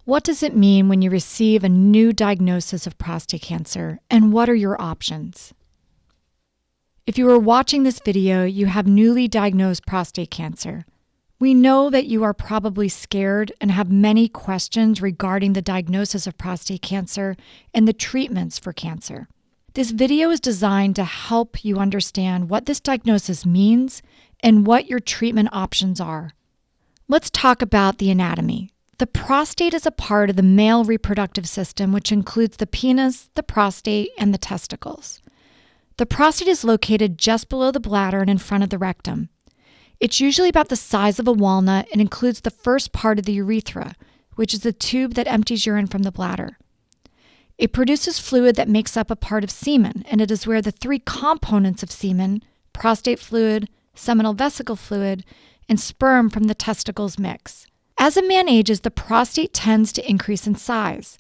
What does it mean when you receive a new diagnosis of prostate cancer, and what are your options? If you are watching this video, you have newly diagnosed prostate cancer. We know that you are probably scared and have many questions regarding the diagnosis of prostate cancer and the treatments for cancer. This video is designed to help you understand what this diagnosis means and what your treatment options are. Let's talk about the anatomy. The prostate is a part of the male reproductive system, which includes the penis, the prostate, and the testicles. The prostate is located just below the bladder and in front of the rectum. It's usually about the size of a walnut and includes the first part of the urethra, which is the tube that empties urine from the bladder. It produces fluid that makes up a part of semen, and it is where the three components of semen, prostate fluid, seminal vesicle fluid, and sperm from the testicles mix. As a man ages, the prostate tends to increase in size.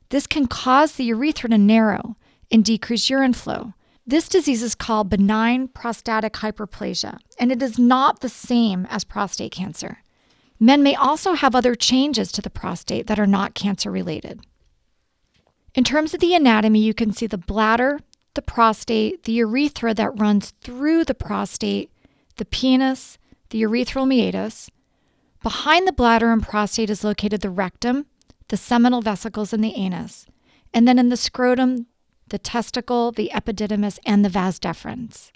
This can cause the urethra to narrow and decrease urine flow. This disease is called benign prostatic hyperplasia, and it is not the same as prostate cancer. Men may also have other changes to the prostate that are not cancer-related. In terms of the anatomy, you can see the bladder, the prostate, the urethra that runs through the prostate, the penis, the urethral meatus. Behind the bladder and prostate is located the rectum, the seminal vesicles, and the anus. And then in the scrotum, the testicle, the epididymis, and the vas deferens.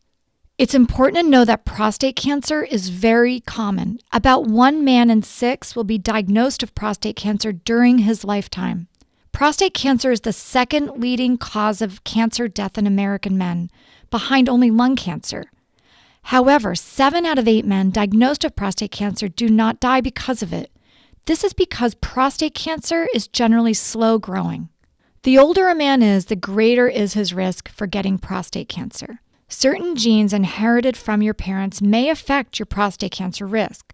It's important to know that prostate cancer is very common. About 1 man in 6 will be diagnosed with prostate cancer during his lifetime. Prostate cancer is the second leading cause of cancer death in American men, behind only lung cancer. However, 7 out of 8 men diagnosed with prostate cancer do not die because of it. This is because prostate cancer is generally slow growing. The older a man is, the greater is his risk for getting prostate cancer. Certain genes inherited from your parents may affect your prostate cancer risk.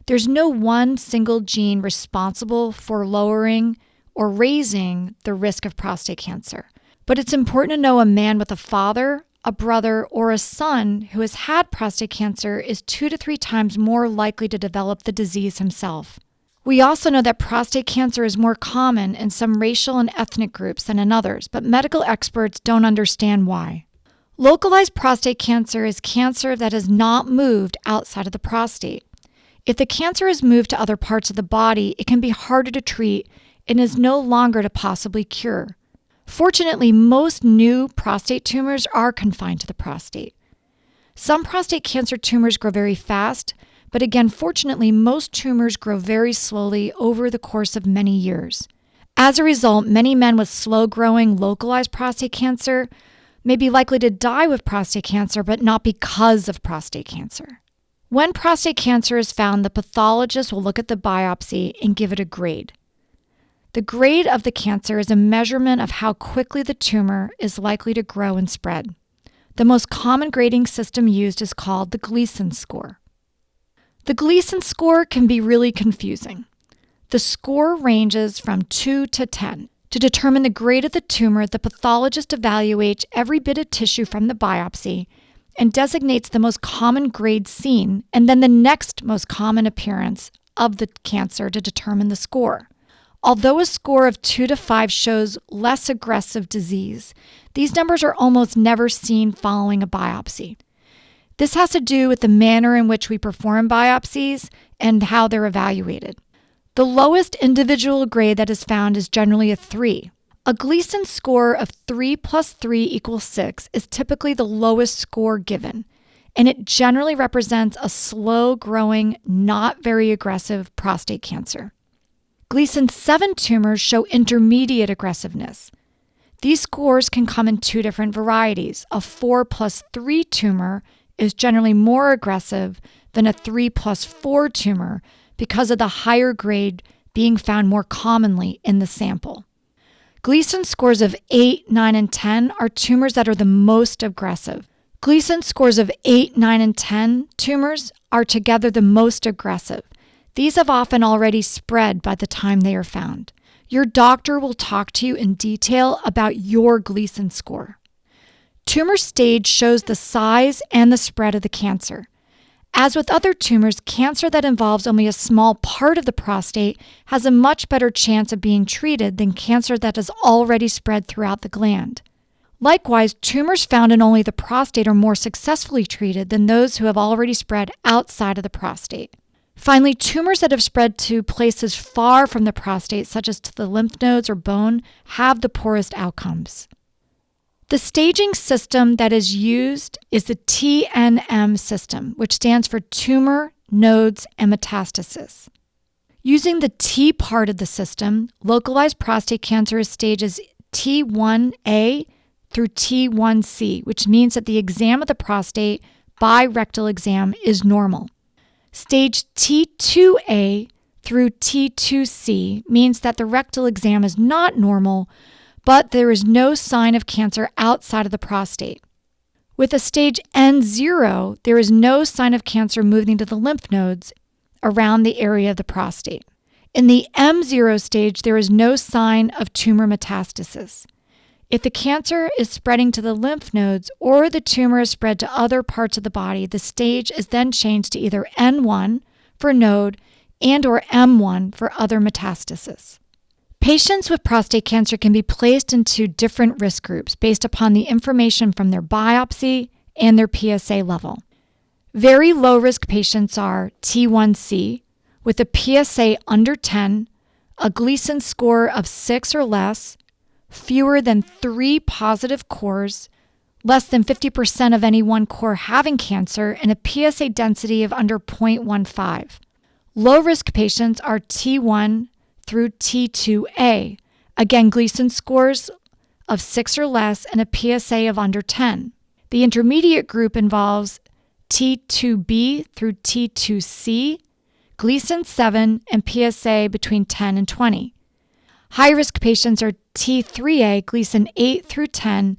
There's no one single gene responsible for lowering or raising the risk of prostate cancer. But it's important to know a man with a father, a brother, or a son who has had prostate cancer is 2 to 3 times more likely to develop the disease himself. We also know that prostate cancer is more common in some racial and ethnic groups than in others, but medical experts don't understand why. Localized prostate cancer is cancer that has not moved outside of the prostate. If the cancer has moved to other parts of the body, it can be harder to treat and is no longer to possibly cure. Fortunately, most new prostate tumors are confined to the prostate. Some prostate cancer tumors grow very fast, but again, fortunately, most tumors grow very slowly over the course of many years. As a result, many men with slow-growing localized prostate cancer may be likely to die with prostate cancer, but not because of prostate cancer. When prostate cancer is found, the pathologist will look at the biopsy and give it a grade. The grade of the cancer is a measurement of how quickly the tumor is likely to grow and spread. The most common grading system used is called the Gleason score. The Gleason score can be really confusing. The score ranges from 2 to 10. To determine the grade of the tumor, the pathologist evaluates every bit of tissue from the biopsy and designates the most common grade seen and then the next most common appearance of the cancer to determine the score. Although a score of 2 to 5 shows less aggressive disease, these numbers are almost never seen following a biopsy. This has to do with the manner in which we perform biopsies and how they're evaluated. The lowest individual grade that is found is generally a 3. A Gleason score of 3 plus 3 equals 6 is typically the lowest score given, and it generally represents a slow-growing, not very aggressive prostate cancer. Gleason 7 tumors show intermediate aggressiveness. These scores can come in 2 different varieties. A 4 plus 3 tumor is generally more aggressive than a 3 plus 4 tumor because of the higher grade being found more commonly in the sample. Gleason scores of 8, 9, and 10 are tumors that are the most aggressive. Gleason scores of 8, 9, and 10 tumors are together the most aggressive. These have often already spread by the time they are found. Your doctor will talk to you in detail about your Gleason score. Tumor stage shows the size and the spread of the cancer. As with other tumors, cancer that involves only a small part of the prostate has a much better chance of being treated than cancer that has already spread throughout the gland. Likewise, tumors found in only the prostate are more successfully treated than those who have already spread outside of the prostate. Finally, tumors that have spread to places far from the prostate, such as to the lymph nodes or bone, have the poorest outcomes. The staging system that is used is the TNM system, which stands for tumor, nodes, and metastasis. Using the T part of the system, localized prostate cancer is staged as T1A through T1C, which means that the exam of the prostate by rectal exam is normal. Stage T2A through T2C means that the rectal exam is not normal, but there is no sign of cancer outside of the prostate. With a stage N0, there is no sign of cancer moving to the lymph nodes around the area of the prostate. In the M0 stage, there is no sign of tumor metastasis. If the cancer is spreading to the lymph nodes or the tumor is spread to other parts of the body, the stage is then changed to either N1 for node and or M1 for other metastasis. Patients with prostate cancer can be placed into different risk groups based upon the information from their biopsy and their PSA level. Very low-risk patients are T1C with a PSA under 10, a Gleason score of 6 or less, fewer than 3 positive cores, less than 50% of any one core having cancer, and a PSA density of under 0.15. Low-risk patients are T1 through T2A, again Gleason scores of 6 or less and a PSA of under 10. The intermediate group involves T2B through T2C, Gleason 7, and PSA between 10 and 20. High-risk patients are T3A, Gleason 8 through 10,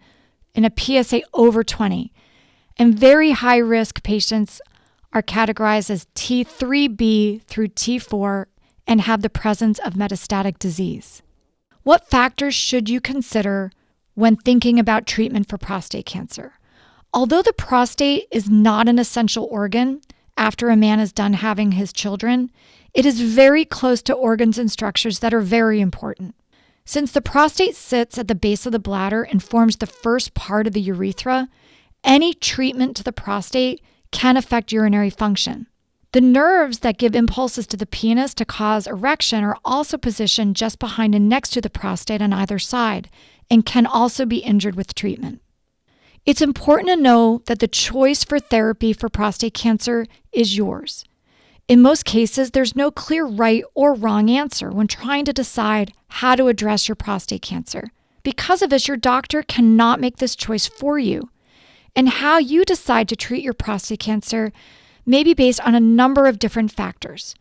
and a PSA over 20. And very high-risk patients are categorized as T3B through T4 and have the presence of metastatic disease. What factors should you consider when thinking about treatment for prostate cancer? Although the prostate is not an essential organ after a man is done having his children, it is very close to organs and structures that are very important. Since the prostate sits at the base of the bladder and forms the first part of the urethra, any treatment to the prostate can affect urinary function. The nerves that give impulses to the penis to cause erection are also positioned just behind and next to the prostate on either side and can also be injured with treatment. It's important to know that the choice for therapy for prostate cancer is yours. In most cases, there's no clear right or wrong answer when trying to decide how to address your prostate cancer. Because of this, your doctor cannot make this choice for you. And how you decide to treat your prostate cancer may be based on a number of different factors.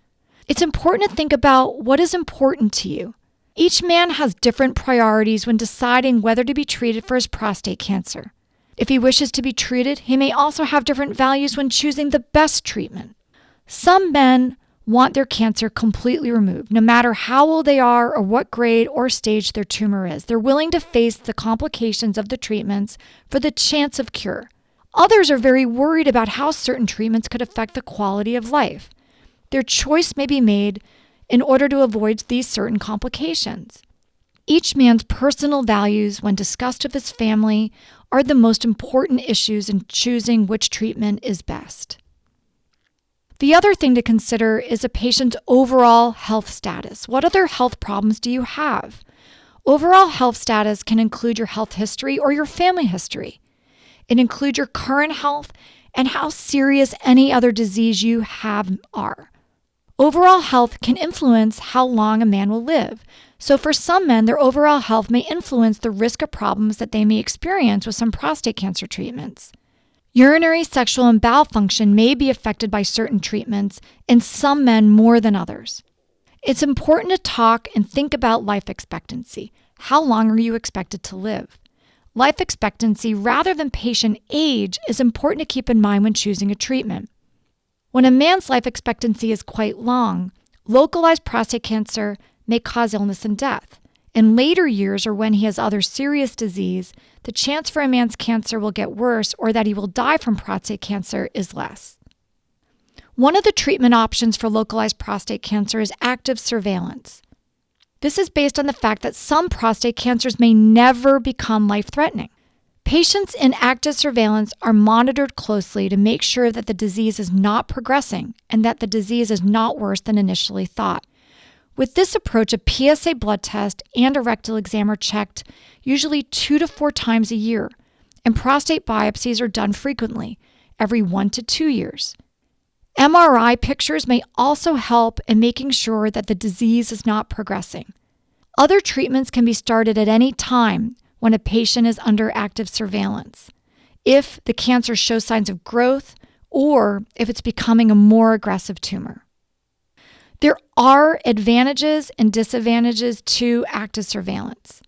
It's important to think about what is important to you. Each man has different priorities when deciding whether to be treated for his prostate cancer. If he wishes to be treated, he may also have different values when choosing the best treatment. Some men want their cancer completely removed, no matter how old they are or what grade or stage their tumor is. They're willing to face the complications of the treatments for the chance of cure. Others are very worried about how certain treatments could affect the quality of life. Their choice may be made in order to avoid these certain complications. Each man's personal values, when discussed with his family, are the most important issues in choosing which treatment is best. The other thing to consider is a patient's overall health status. What other health problems do you have? Overall health status can include your health history or your family history. It includes your current health and how serious any other disease you have are. Overall health can influence how long a man will live. So for some men, their overall health may influence the risk of problems that they may experience with some prostate cancer treatments. Urinary, sexual, and bowel function may be affected by certain treatments in some men more than others. It's important to talk and think about life expectancy. How long are you expected to live? Life expectancy, rather than patient age, is important to keep in mind when choosing a treatment. When a man's life expectancy is quite long, localized prostate cancer may cause illness and death. In later years or when he has other serious disease, the chance for a man's cancer will get worse or that he will die from prostate cancer is less. One of the treatment options for localized prostate cancer is active surveillance. This is based on the fact that some prostate cancers may never become life-threatening. Patients in active surveillance are monitored closely to make sure that the disease is not progressing and that the disease is not worse than initially thought. With this approach, a PSA blood test and a rectal exam are checked usually 2 to 4 times a year, and prostate biopsies are done frequently, every 1 to 2 years. MRI pictures may also help in making sure that the disease is not progressing. Other treatments can be started at any time when a patient is under active surveillance, if the cancer shows signs of growth or if it's becoming a more aggressive tumor. There are advantages and disadvantages to active surveillance.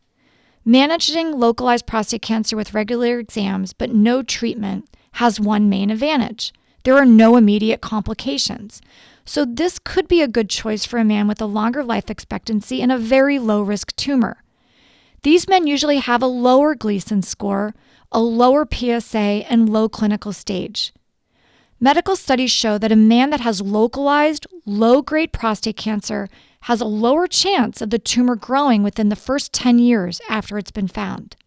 Managing localized prostate cancer with regular exams but no treatment has one main advantage. There are no immediate complications. So this could be a good choice for a man with a longer life expectancy and a very low-risk tumor. These men usually have a lower Gleason score, a lower PSA, and low clinical stage. Medical studies show that a man that has localized, low-grade prostate cancer has a lower chance of the tumor growing within the first 10 years after it's been found.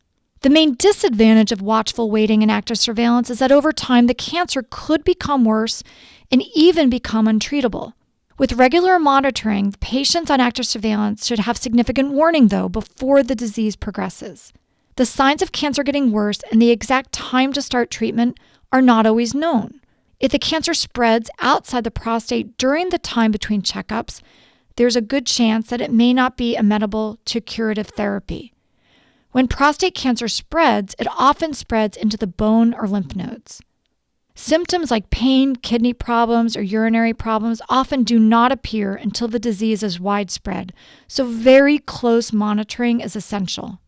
The main disadvantage of watchful waiting and active surveillance is that over time the cancer could become worse and even become untreatable. With regular monitoring, patients on active surveillance should have significant warning, though, before the disease progresses. The signs of cancer getting worse and the exact time to start treatment are not always known. If the cancer spreads outside the prostate during the time between checkups, there's a good chance that it may not be amenable to curative therapy. When prostate cancer spreads, it often spreads into the bone or lymph nodes. Symptoms like pain, kidney problems, or urinary problems often do not appear until the disease is widespread, so very close monitoring is essential.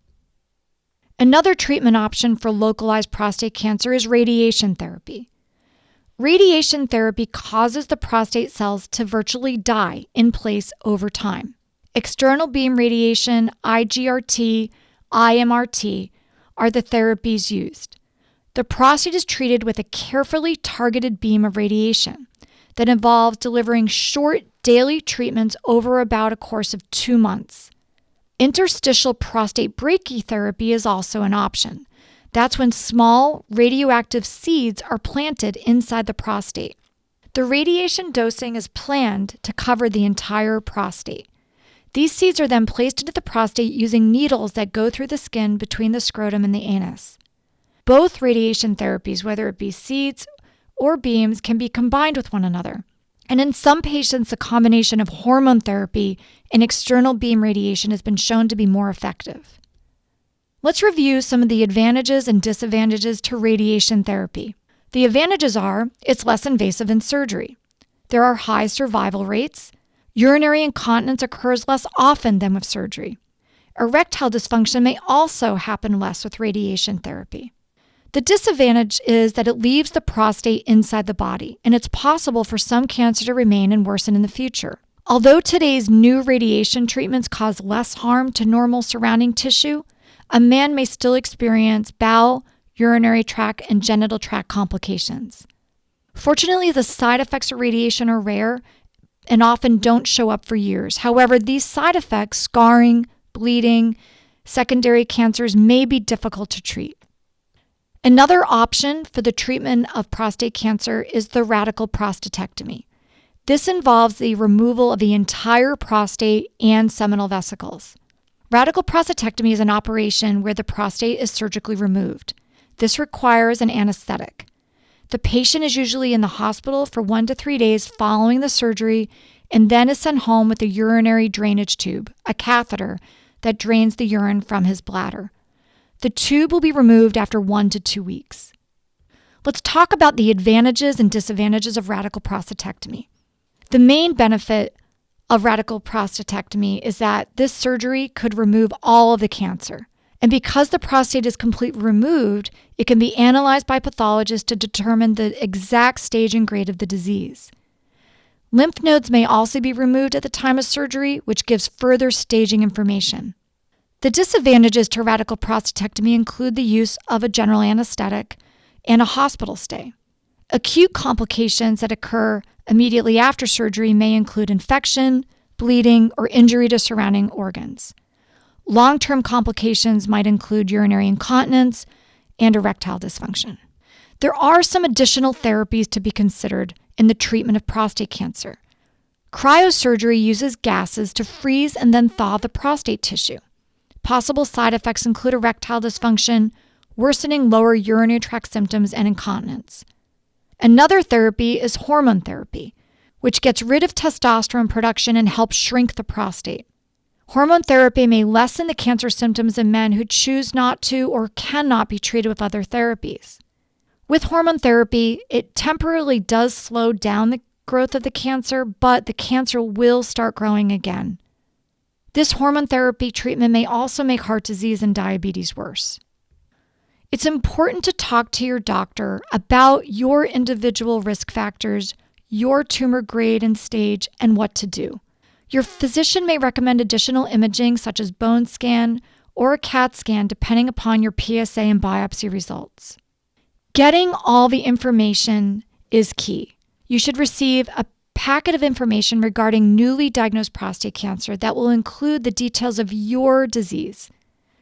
Another treatment option for localized prostate cancer is radiation therapy. Radiation therapy causes the prostate cells to virtually die in place over time. External beam radiation, IGRT, IMRT are the therapies used. The prostate is treated with a carefully targeted beam of radiation that involves delivering short daily treatments over about a course of 2 months. Interstitial prostate brachytherapy is also an option. That's when small radioactive seeds are planted inside the prostate. The radiation dosing is planned to cover the entire prostate. These seeds are then placed into the prostate using needles that go through the skin between the scrotum and the anus. Both radiation therapies, whether it be seeds or beams, can be combined with one another. And in some patients, the combination of hormone therapy and external beam radiation has been shown to be more effective. Let's review some of the advantages and disadvantages to radiation therapy. The advantages are it's less invasive than surgery. There are high survival rates. Urinary incontinence occurs less often than with surgery. Erectile dysfunction may also happen less with radiation therapy. The disadvantage is that it leaves the prostate inside the body, and it's possible for some cancer to remain and worsen in the future. Although today's new radiation treatments cause less harm to normal surrounding tissue, a man may still experience bowel, urinary tract, and genital tract complications. Fortunately, the side effects of radiation are rare and often don't show up for years. However, these side effects, scarring, bleeding, secondary cancers, may be difficult to treat. Another option for the treatment of prostate cancer is the radical prostatectomy. This involves the removal of the entire prostate and seminal vesicles. Radical prostatectomy is an operation where the prostate is surgically removed. This requires an anesthetic. The patient is usually in the hospital for 1 to 3 days following the surgery and then is sent home with a urinary drainage tube, a catheter that drains the urine from his bladder. The tube will be removed after 1 to 2 weeks. Let's talk about the advantages and disadvantages of radical prostatectomy. The main benefit of radical prostatectomy is that this surgery could remove all of the cancer. And because the prostate is completely removed, it can be analyzed by pathologists to determine the exact stage and grade of the disease. Lymph nodes may also be removed at the time of surgery, which gives further staging information. The disadvantages to radical prostatectomy include the use of a general anesthetic and a hospital stay. Acute complications that occur immediately after surgery may include infection, bleeding, or injury to surrounding organs. Long-term complications might include urinary incontinence and erectile dysfunction. There are some additional therapies to be considered in the treatment of prostate cancer. Cryosurgery uses gases to freeze and then thaw the prostate tissue. Possible side effects include erectile dysfunction, worsening lower urinary tract symptoms, and incontinence. Another therapy is hormone therapy, which gets rid of testosterone production and helps shrink the prostate. Hormone therapy may lessen the cancer symptoms in men who choose not to or cannot be treated with other therapies. With hormone therapy, it temporarily does slow down the growth of the cancer, but the cancer will start growing again. This hormone therapy treatment may also make heart disease and diabetes worse. It's important to talk to your doctor about your individual risk factors, your tumor grade and stage, and what to do. Your physician may recommend additional imaging such as bone scan or a CAT scan depending upon your PSA and biopsy results. Getting all the information is key. You should receive a packet of information regarding newly diagnosed prostate cancer that will include the details of your disease.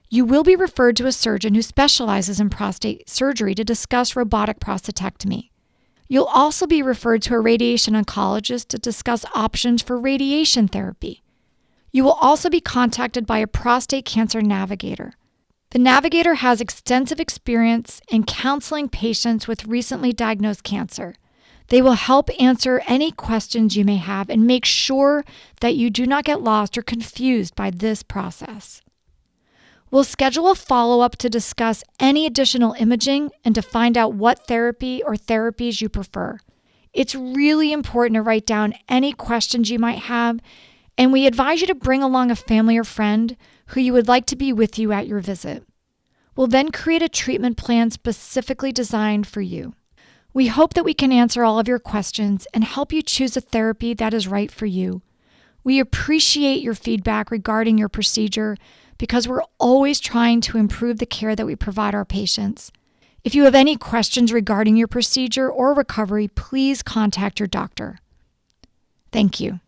You will be referred to a surgeon who specializes in prostate surgery to discuss robotic prostatectomy. You'll also be referred to a radiation oncologist to discuss options for radiation therapy. You will also be contacted by a prostate cancer navigator. The navigator has extensive experience in counseling patients with recently diagnosed cancer. They will help answer any questions you may have and make sure that you do not get lost or confused by this process. We'll schedule a follow-up to discuss any additional imaging and to find out what therapy or therapies you prefer. It's really important to write down any questions you might have, and we advise you to bring along a family or friend who you would like to be with you at your visit. We'll then create a treatment plan specifically designed for you. We hope that we can answer all of your questions and help you choose a therapy that is right for you. We appreciate your feedback regarding your procedure because we're always trying to improve the care that we provide our patients. If you have any questions regarding your procedure or recovery, please contact your doctor. Thank you.